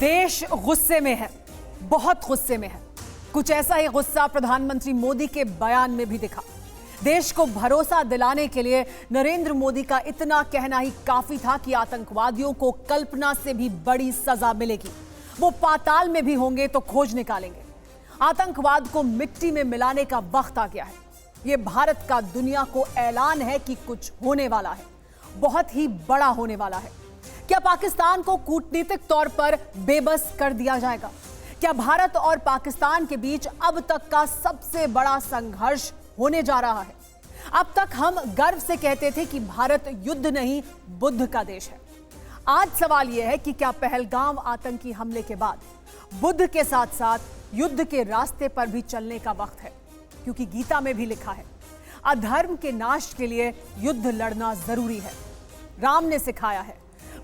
देश गुस्से में है, बहुत गुस्से में है। कुछ ऐसा ही गुस्सा प्रधानमंत्री मोदी के बयान में भी दिखा। देश को भरोसा दिलाने के लिए नरेंद्र मोदी का इतना कहना ही काफी था कि आतंकवादियों को कल्पना से भी बड़ी सजा मिलेगी। वो पाताल में भी होंगे तो खोज निकालेंगे। आतंकवाद को मिट्टी में मिलाने का वक्त आ गया है। ये भारत का दुनिया को ऐलान है कि कुछ होने वाला है, बहुत ही बड़ा होने वाला है। क्या पाकिस्तान को कूटनीतिक तौर पर बेबस कर दिया जाएगा? क्या भारत और पाकिस्तान के बीच अब तक का सबसे बड़ा संघर्ष होने जा रहा है? अब तक हम गर्व से कहते थे कि भारत युद्ध नहीं बुद्ध का देश है। आज सवाल यह है कि क्या पहलगाम आतंकी हमले के बाद बुद्ध के साथ साथ युद्ध के रास्ते पर भी चलने का वक्त है? क्योंकि गीता में भी लिखा है, अधर्म के नाश के लिए युद्ध लड़ना जरूरी है। राम ने सिखाया है,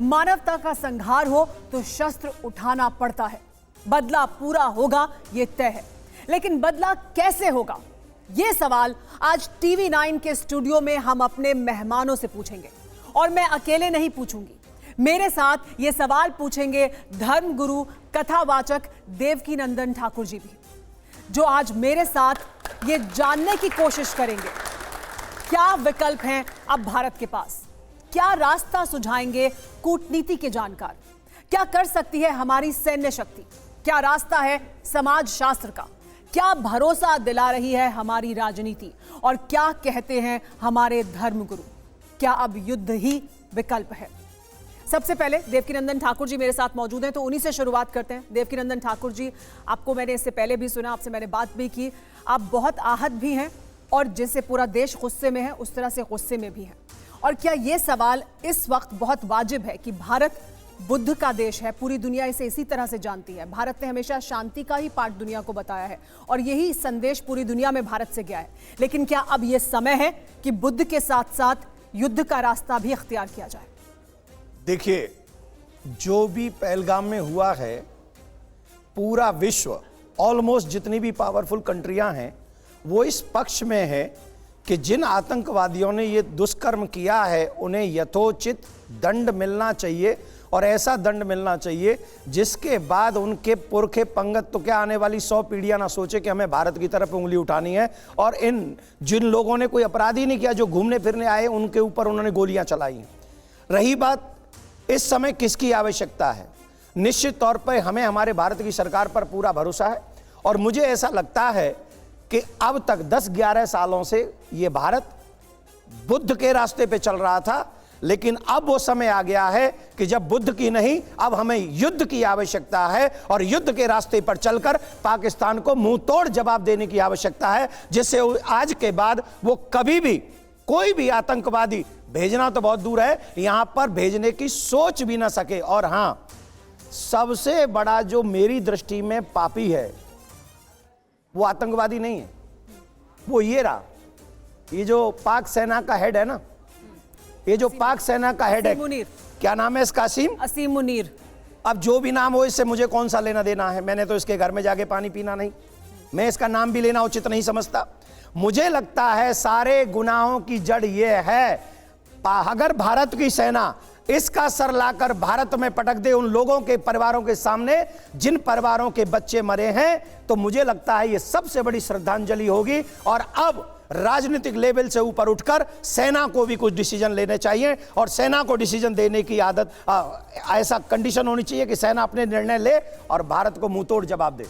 मानवता का संहार हो तो शस्त्र उठाना पड़ता है। बदला पूरा होगा ये तय है, लेकिन बदला कैसे होगा, ये सवाल आज टीवी 9 के स्टूडियो में हम अपने मेहमानों से पूछेंगे। और मैं अकेले नहीं पूछूंगी, मेरे साथ ये सवाल पूछेंगे धर्मगुरु कथावाचक देवकीनंदन ठाकुर जी भी, जो आज मेरे साथ ये जानने की कोशिश करेंगे क्या विकल्प हैं अब भारत के पास, क्या रास्ता सुझाएंगे कूटनीति के जानकार, क्या कर सकती है हमारी सैन्य शक्ति, क्या रास्ता है समाज शास्त्र का, क्या भरोसा दिला रही है हमारी राजनीति, और क्या कहते हैं हमारे धर्मगुरु। क्या अब युद्ध ही विकल्प है? सबसे पहले देवकीनंदन ठाकुर जी मेरे साथ मौजूद हैं, तो उन्हीं से शुरुआत करते हैं। देवकीनंदन ठाकुर जी, आपको मैंने इससे पहले भी सुना, आपसे मैंने बात भी की, आप बहुत आहत भी हैं और जैसे पूरा देश गुस्से में है उस तरह से गुस्से में भी हैं। और क्या ये सवाल इस वक्त बहुत वाजिब है कि भारत बुद्ध का देश है, पूरी दुनिया इसे इसी तरह से जानती है। भारत ने हमेशा शांति का ही पाठ दुनिया को बताया है और यही संदेश पूरी दुनिया में भारत से गया है। लेकिन क्या अब यह समय है कि बुद्ध के साथ साथ युद्ध का रास्ता भी अख्तियार किया जाए? देखिए, जो भी पहलगाम में हुआ है, पूरा विश्व, ऑलमोस्ट जितनी भी पावरफुल कंट्रियां हैं, वो इस पक्ष में है कि जिन आतंकवादियों ने ये दुष्कर्म किया है उन्हें यथोचित दंड मिलना चाहिए, और ऐसा दंड मिलना चाहिए जिसके बाद उनके पुरखे पंगत तो क्या आने वाली 100 पीढ़ियां ना सोचे कि हमें भारत की तरफ उंगली उठानी है। और इन जिन लोगों ने कोई अपराध ही नहीं किया, जो घूमने फिरने आए, उनके ऊपर उन्होंने गोलियां चलाई। रही बात इस समय किसकी आवश्यकता है, निश्चित तौर पर हमें हमारे भारत की सरकार पर पूरा भरोसा है। और मुझे ऐसा लगता है कि अब तक 10-11 सालों से ये भारत बुद्ध के रास्ते पे चल रहा था, लेकिन अब वो समय आ गया है कि जब बुद्ध की नहीं, अब हमें युद्ध की आवश्यकता है। और युद्ध के रास्ते पर चलकर पाकिस्तान को मुंह तोड़ जवाब देने की आवश्यकता है, जिससे आज के बाद वो कभी भी कोई भी आतंकवादी, भेजना तो बहुत दूर है, यहां पर भेजने की सोच भी ना सके। और हां, सबसे बड़ा जो मेरी दृष्टि में पापी है वो आतंकवादी नहीं है, वो ये रहा, ये जो पाक सेना का हेड है ना, ये जो पाक सेना का हेड है, क्या नाम है इसका? असीम मुनीर। अब जो भी नाम हो, इससे मुझे कौन सा लेना देना है? मैंने तो इसके घर में जाके पानी पीना नहीं, मैं इसका नाम भी लेना उचित नहीं समझता। मुझे लगता है सारे गुनाहों की जड़ ये है, अगर भारत की सेना इसका सर लाकर भारत में पटक दे उन लोगों के परिवारों के सामने जिन परिवारों के बच्चे मरे हैं, तो मुझे लगता है ये सबसे बड़ी श्रद्धांजलि होगी। और अब राजनीतिक लेवल से ऊपर उठकर सेना को भी कुछ डिसीजन लेने चाहिए, और सेना को डिसीजन देने की आदत, ऐसा कंडीशन होनी चाहिए कि सेना अपने निर्णय ले और भारत को मुंहतोड़ जवाब दे।